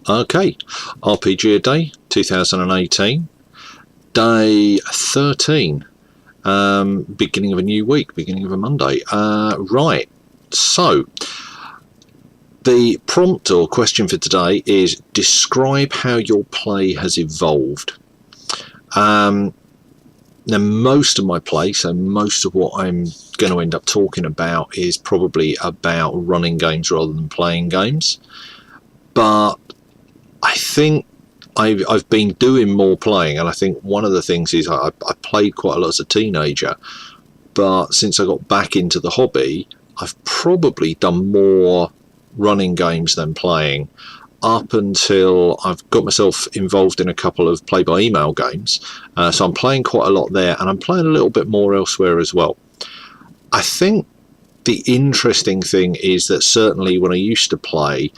Okay, RPGaDay 2018, day 13, beginning of a new week, beginning of a Monday. Right, so the prompt or question for today is describe how your play has evolved. Now, most of my play, so most of what I'm going to end up talking about is probably about running games rather than playing games. But I think I've been doing more playing, and I think one of the things is I played quite a lot as a teenager, but since I got back into the hobby, I've probably done more running games than playing, up until I've got myself involved in a couple of play-by-email games. So I'm playing quite a lot there, and I'm playing a little bit more elsewhere as well. I think the interesting thing is that certainly when I used to play,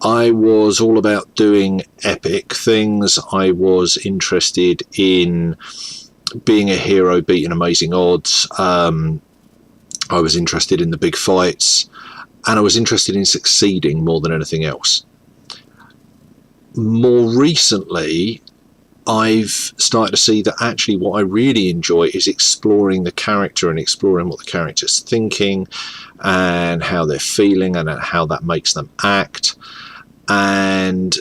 I was all about doing epic things. I was interested in being a hero, beating amazing odds. I was interested in the big fights, and I was interested in succeeding more than anything else. More recently, I've started to see that actually what I really enjoy is exploring the character and exploring what the character's thinking and how they're feeling and how that makes them act, and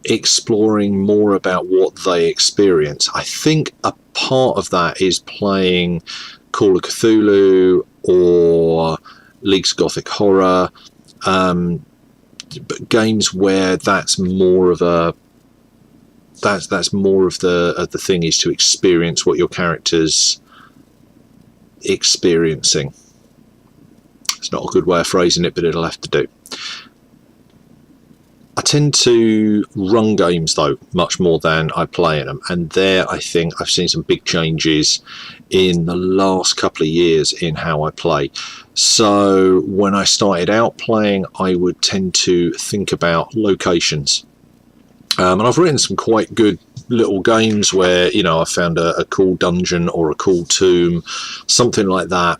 exploring more about what they experience. I think a part of that is playing Call of Cthulhu or League's Gothic Horror, but games where that's more of a that's more of the thing, is to experience what your character's experiencing. It's not a good way of phrasing it, but it'll have to do. I tend to run games though much more than I play in them, and there I think I've seen some big changes in the last couple of years in how I play. So when I started out playing, I would tend to think about locations, and I've written some quite good little games where, you know, I found a cool dungeon or a cool tomb, something like that,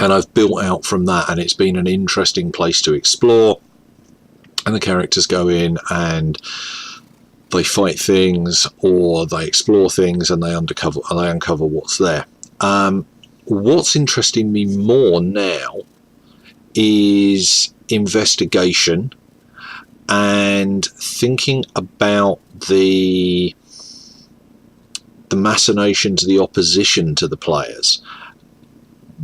and I've built out from that, and it's been an interesting place to explore. And the characters go in and they fight things, or they explore things, and they uncover what's there. What's interesting me more now is investigation and thinking about the machinations, the opposition to the players.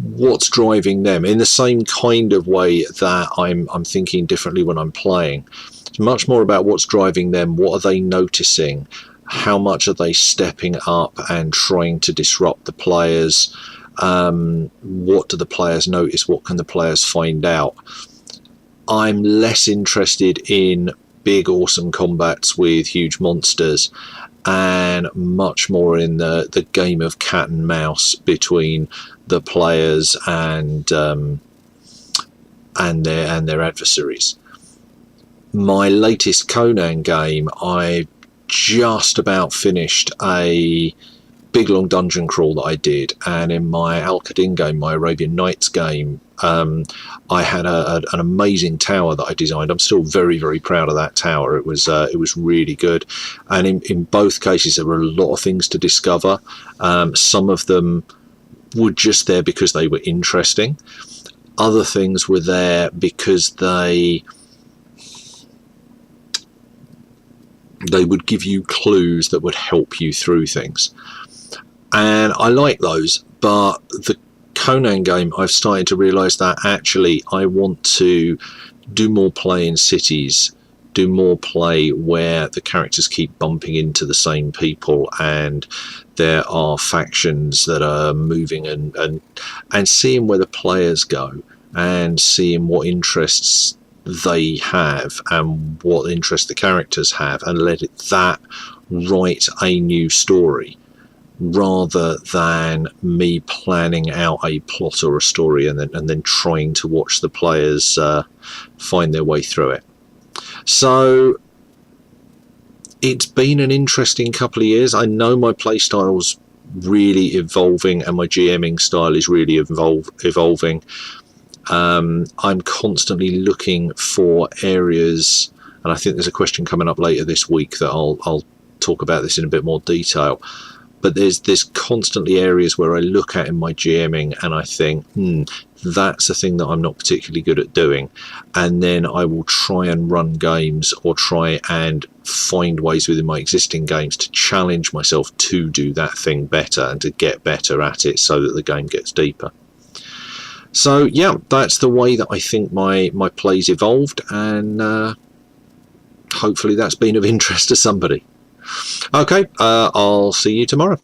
What's driving them in the same kind of way that I'm thinking differently when I'm playing. It's much more about what's driving them. What are they noticing? How much are they stepping up and trying to disrupt the players? What do the players notice? What can the players find out? I'm less interested in big awesome combats with huge monsters, and much more in the game of cat and mouse between the players and their adversaries. My latest Conan game, I just about finished a big long dungeon crawl that I did, and in my Al-Qadin game, my Arabian Nights game, I had an amazing tower that I designed. I'm still very, very proud of that tower. It was really good, and in both cases there were a lot of things to discover. Some of them were just there because they were interesting. Other things were there because they would give you clues that would help you through things, and I like those. But the Conan game, I've started to realise that actually I want to do more play in cities, do more play where the characters keep bumping into the same people, and there are factions that are moving, and seeing where the players go, and seeing what interests they have and what interests the characters have, and let that write a new story, rather than me planning out a plot or a story and then trying to watch the players find their way through it. So it's been an interesting couple of years. I know my play style's really evolving, and my GMing style is really evolving. I'm constantly looking for areas and I think there's a question coming up later this week that I'll talk about this in a bit more detail. But there's constantly areas where I look at in my GMing and I think, that's a thing that I'm not particularly good at doing, and then I will try and run games or try and find ways within my existing games to challenge myself to do that thing better and to get better at it so that the game gets deeper. So yeah, that's the way that I think my plays evolved, and hopefully that's been of interest to somebody. Okay, I'll see you tomorrow.